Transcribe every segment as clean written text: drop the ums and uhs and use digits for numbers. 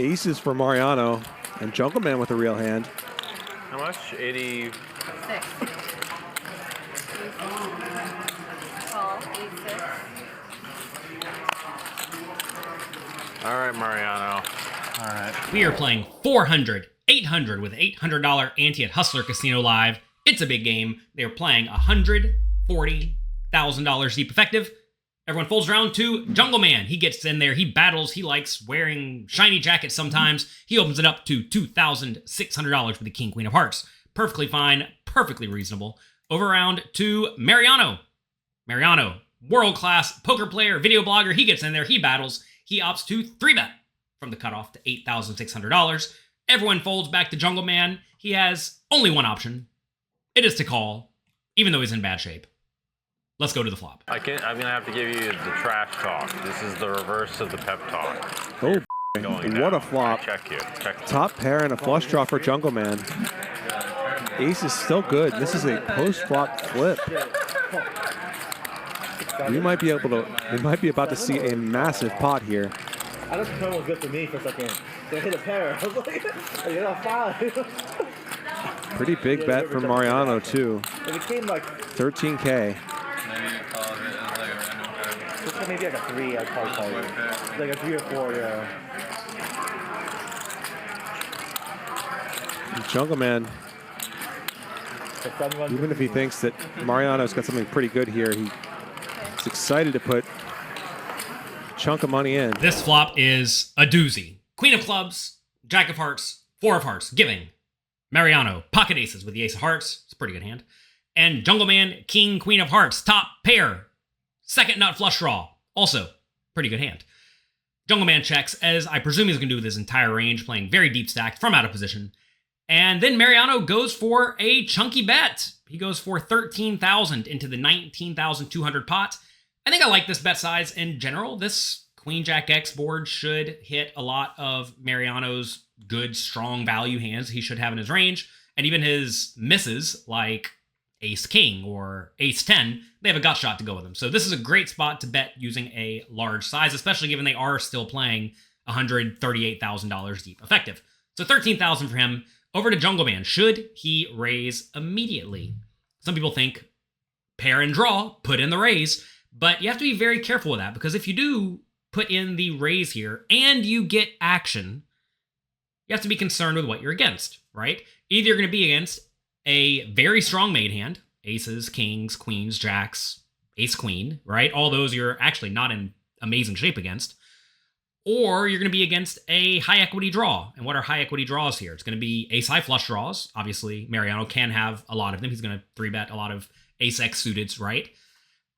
Aces for Mariano and Jungleman with a real hand. How much? 86. All right, Mariano. All right. We are playing 400, 800 with $800 ante at Hustler Casino Live. It's a big game. They are playing $140,000 deep effective. Everyone folds around to Jungleman. He gets in there. He battles. He likes wearing shiny jackets sometimes. He opens it up to $2,600 with the King, Queen of Hearts. Perfectly fine. Perfectly reasonable. Over around to Mariano. Mariano, world-class poker player, video blogger. He gets in there. He battles. He opts to 3-bet from the cutoff to $8,600. Everyone folds back to Jungleman. He has only one option. It is to call, even though he's in bad shape. Let's go to the flop. I'm going to have to give you the trash talk. This is the reverse of the pep talk. Oh, what a flop. Check you. Top pair and a flush draw for Jungleman. Ace is still good. This is a post-flop flip. We might be about to see a massive pot here. I just turn was good for me for a second. They hit a pair. I was like, I got a 5. Pretty big bet from Mariano too. It became like 13K. Maybe like a 3, I'd probably call it. Like a 3 or 4, yeah. Jungleman, even if he thinks that Mariano's got something pretty good here, he's excited to put a chunk of money in. This flop is a doozy. Queen of clubs, Jack of hearts, 4 of hearts, giving. Mariano, pocket aces with the ace of hearts. It's a pretty good hand. And Jungleman, King, Queen of hearts, top pair. Second nut flush draw. Also, pretty good hand. Jungleman checks, as I presume he's going to do with his entire range, playing very deep stacked from out of position. And then Mariano goes for a chunky bet. He goes for 13,000 into the 19,200 pot. I think I like this bet size in general. This Queen Jack X board should hit a lot of Mariano's good, strong value hands he should have in his range. And even his misses, like Ace King or Ace 10, they have a gut shot to go with them. So this is a great spot to bet using a large size, especially given they are still playing $138,000 deep effective. So 13,000 for him. Over to Jungleman. Should he raise immediately? Some people think pair and draw, put in the raise, but you have to be very careful with that, because if you do put in the raise here and you get action, you have to be concerned with what you're against, right? Either you're going to be against a very strong made hand, aces, kings, queens, jacks, ace, queen, right? All those you're actually not in amazing shape against. Or you're going to be against a high equity draw. And what are high equity draws here? It's going to be ace high flush draws. Obviously, Mariano can have a lot of them. He's going to 3-bet a lot of ace X suiteds, right?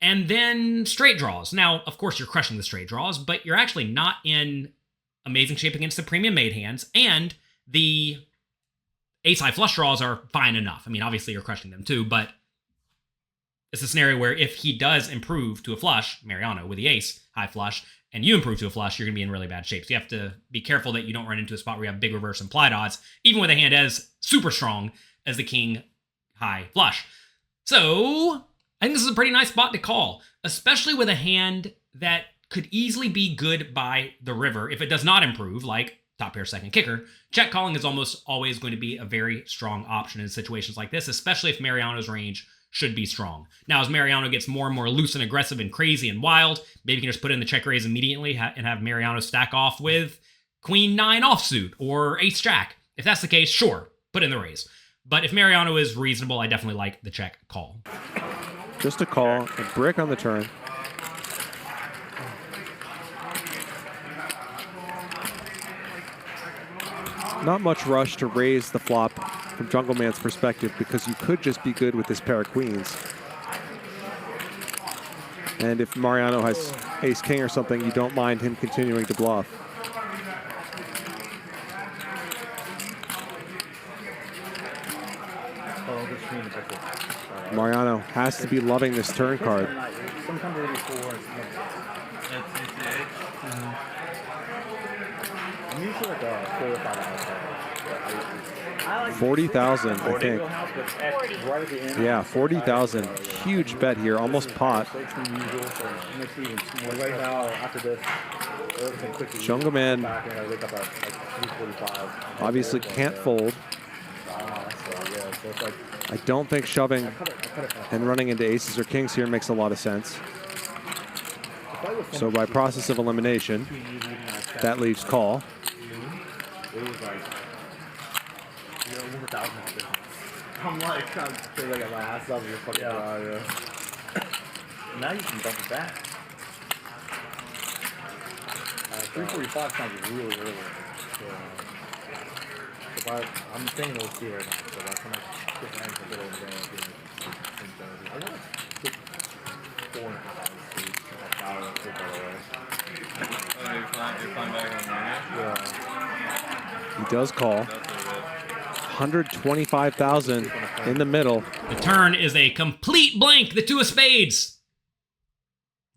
And then straight draws. Now, of course, you're crushing the straight draws, but you're actually not in amazing shape against the premium made hands. And the ace high flush draws are fine enough. I mean, obviously, you're crushing them too, but it's a scenario where if he does improve to a flush, Mariano, with the ace high flush, and you improve to a flush, you're going to be in really bad shape. So you have to be careful that you don't run into a spot where you have big reverse implied odds, even with a hand as super strong as the king high flush. So I think this is a pretty nice spot to call, especially with a hand that could easily be good by the river if it does not improve, like top pair second kicker. Check calling is almost always going to be a very strong option in situations like this, especially if Mariano's range should be strong. Now, as Mariano gets more and more loose and aggressive and crazy and wild, maybe you can just put in the check raise immediately and have Mariano stack off with Queen 9 offsuit or Ace Jack. If that's the case, sure, put in the raise. But if Mariano is reasonable, I definitely like the check call. Just a call, a brick on the turn. Not much rush to raise the flop from Jungleman's perspective, because you could just be good with this pair of queens. And if Mariano has ace king or something, you don't mind him continuing to bluff. Mariano has to be loving this turn card. I'm usually like a 4 or 5 outside. 40,000, I think. Yeah, 40,000. Huge bet here, almost pot. Right now, after this, Jungleman Back and I wake up at like 3:45. obviously can't fold. So it's like I don't think shoving I cut it and running into aces or kings here makes a lot of sense. So by process of elimination, that leaves call. It was like, over 1,000. I'm like, I'm sure I got my ass up. You're fucking Now you can dump it back. 3:45 sounds really early. So I'm staying OT right now, so that's when I get my ankle a little bit. I want to get 4.5 hours sleep. Like hour and sleep, by the way. Oh, you're flying back on Mariano? Yeah. He does call. 125,000 in the middle. The turn is a complete blank, the 2 of spades.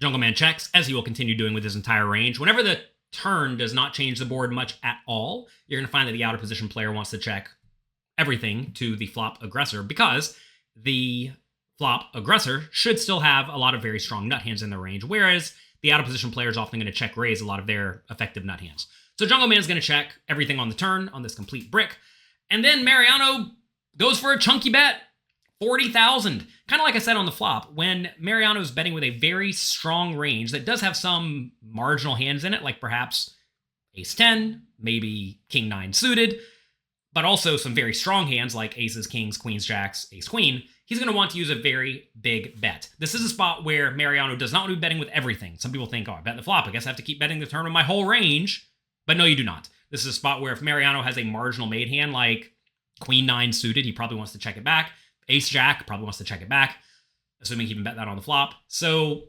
Jungleman checks, as he will continue doing with his entire range. Whenever the turn does not change the board much at all, you're going to find that the out of position player wants to check everything to the flop aggressor, because the flop aggressor should still have a lot of very strong nut hands in their range, whereas the out of position player is often going to check raise a lot of their effective nut hands. So Jungleman is going to check everything on the turn on this complete brick. And then Mariano goes for a chunky bet, 40,000. Kind of like I said on the flop, when Mariano is betting with a very strong range that does have some marginal hands in it, like perhaps ace 10, maybe king 9 suited, but also some very strong hands like aces, kings, queens, jacks, ace, queen, he's going to want to use a very big bet. This is a spot where Mariano does not want to be betting with everything. Some people think, oh, I bet the flop, I guess I have to keep betting the turn with my whole range. But no, you do not. This is a spot where if Mariano has a marginal made hand like queen 9 suited, he probably wants to check it back. Ace jack probably wants to check it back, assuming he can bet that on the flop. So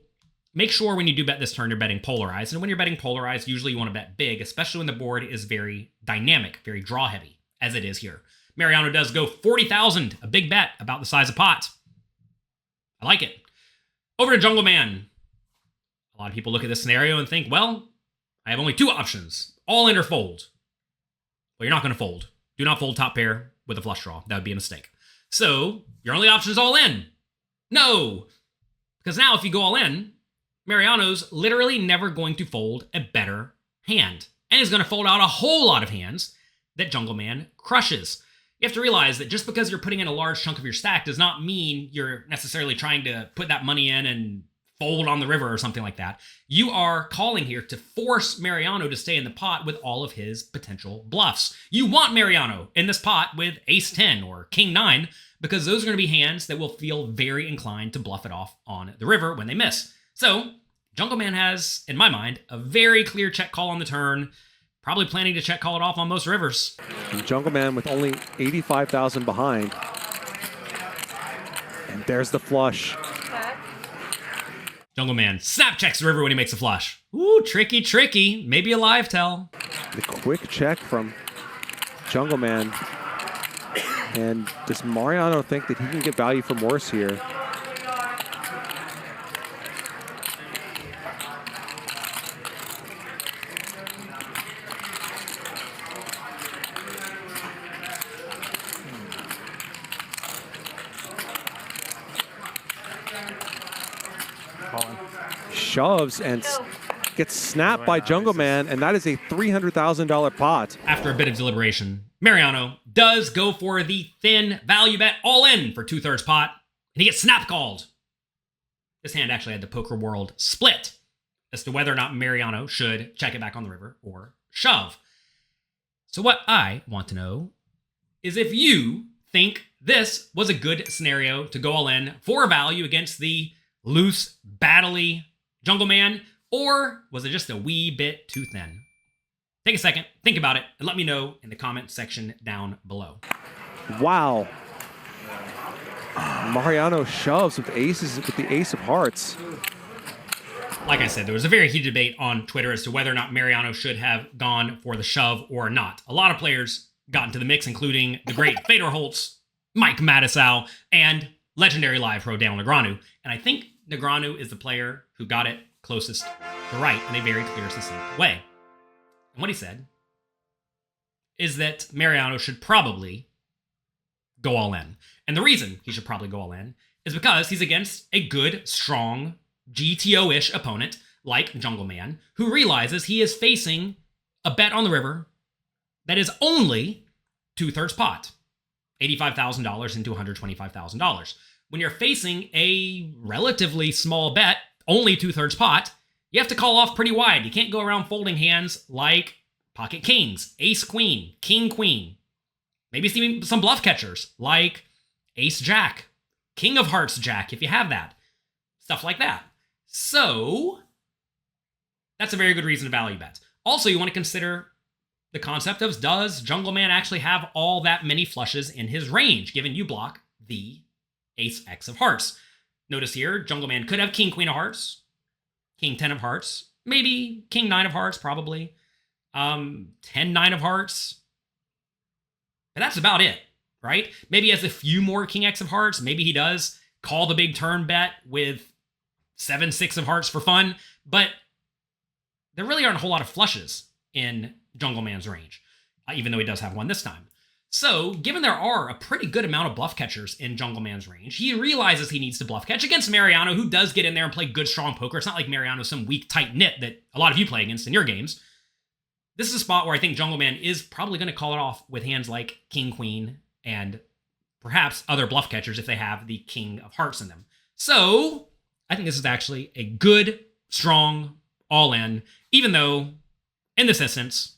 make sure when you do bet this turn, you're betting polarized. And when you're betting polarized, usually you want to bet big, especially when the board is very dynamic, very draw heavy, as it is here. Mariano does go 40,000, a big bet about the size of pot. I like it. Over to Jungleman. A lot of people look at this scenario and think, well, I have only 2 options. All in or fold. Well, you're not going to fold. Do not fold top pair with a flush draw. That would be a mistake. So, your only option is all in. No! Because now if you go all in, Mariano's literally never going to fold a better hand. And is going to fold out a whole lot of hands that Jungleman crushes. You have to realize that just because you're putting in a large chunk of your stack does not mean you're necessarily trying to put that money in and fold on the river or something like that. You are calling here to force Mariano to stay in the pot with all of his potential bluffs. You want Mariano in this pot with ace 10 or king 9 because those are going to be hands that will feel very inclined to bluff it off on the river when they miss. So Jungleman has, in my mind, a very clear check call on the turn, probably planning to check call it off on most rivers. And Jungleman with only 85,000 behind. And there's the flush. Jungleman snap checks the river when he makes a flush. Ooh, tricky, tricky. Maybe a live tell. The quick check from Jungleman. And does Mariano think that he can get value from worse here? Shoves and gets snapped by Jungleman, and that is a $300,000 pot. After a bit of deliberation, Mariano does go for the thin value bet all in for 2/3 pot, and he gets snap called. This hand actually had the poker world split as to whether or not Mariano should check it back on the river or shove. So what I want to know is if you think this was a good scenario to go all in for value against the loose, battly Jungleman, or was it just a wee bit too thin? Take a second, think about it, and let me know in the comment section down below. Wow. Mariano shoves with aces with the ace of hearts. Like I said, there was a very heated debate on Twitter as to whether or not Mariano should have gone for the shove or not. A lot of players got into the mix, including the great Fedor Holtz, Mike Mattisau, and legendary live pro Dan Negreanu. And I think Negreanu is the player who got it closest to right in a very clear, succinct way. And what he said is that Mariano should probably go all in. And the reason he should probably go all in is because he's against a good, strong, GTO-ish opponent like Jungleman, who realizes he is facing a bet on the river that is only 2/3 pot, $85,000 into $125,000. When you're facing a relatively small bet, only 2/3 pot, you have to call off pretty wide. You can't go around folding hands like pocket kings, ace queen, king queen. Maybe even some bluff catchers like ace jack, king of hearts jack, if you have that. Stuff like that. So that's a very good reason to value bet. Also, you want to consider the concept of, does Jungleman actually have all that many flushes in his range, given you block the ace X of hearts? Notice here, Jungleman could have king queen of hearts, king 10 of hearts, maybe king 9 of hearts, probably, 10 9 of hearts. But that's about it, right? Maybe he has a few more king X of hearts. Maybe he does call the big turn bet with 7 6 of hearts for fun. But there really aren't a whole lot of flushes in Jungleman's range, even though he does have one this time. So, given there are a pretty good amount of bluff catchers in Jungleman's range, he realizes he needs to bluff catch against Mariano, who does get in there and play good, strong poker. It's not like Mariano's some weak, tight knit that a lot of you play against in your games. This is a spot where I think Jungleman is probably going to call it off with hands like king, queen, and perhaps other bluff catchers if they have the king of hearts in them. So, I think this is actually a good, strong, all-in, even though, in this instance,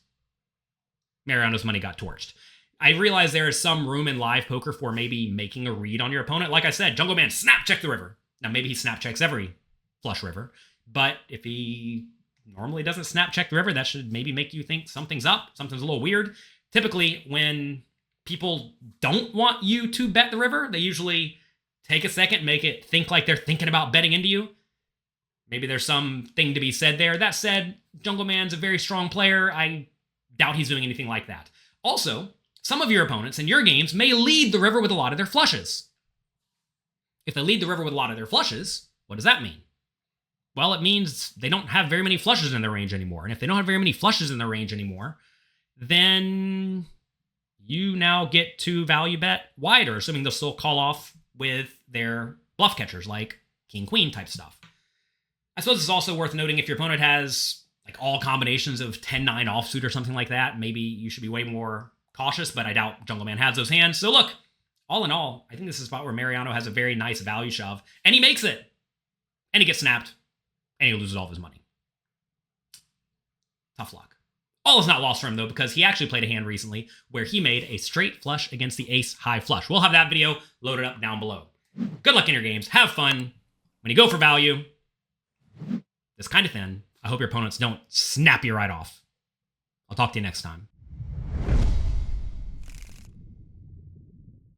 Mariano's money got torched. I realize there is some room in live poker for maybe making a read on your opponent. Like I said, Jungleman snap check the river. Now, maybe he snap checks every flush river, but if he normally doesn't snap check the river, that should maybe make you think something's up, something's a little weird. Typically, when people don't want you to bet the river, they usually take a second, make it think like they're thinking about betting into you. Maybe there's something to be said there. That said, Jungleman's a very strong player. I doubt he's doing anything like that. Also, some of your opponents in your games may lead the river with a lot of their flushes. If they lead the river with a lot of their flushes, what does that mean? Well, it means they don't have very many flushes in their range anymore. And if they don't have very many flushes in their range anymore, then you now get to value bet wider, assuming they'll still call off with their bluff catchers like king, queen type stuff. I suppose it's also worth noting if your opponent has like all combinations of 10-9 offsuit or something like that, maybe you should be way more cautious, but I doubt Jungleman has those hands. So look, all in all, I think this is a spot where Mariano has a very nice value shove, and he makes it. And he gets snapped, and he loses all of his money. Tough luck. All is not lost for him, though, because he actually played a hand recently where he made a straight flush against the ace high flush. We'll have that video loaded up down below. Good luck in your games. Have fun. When you go for value, it's kind of thin. I hope your opponents don't snap you right off. I'll talk to you next time.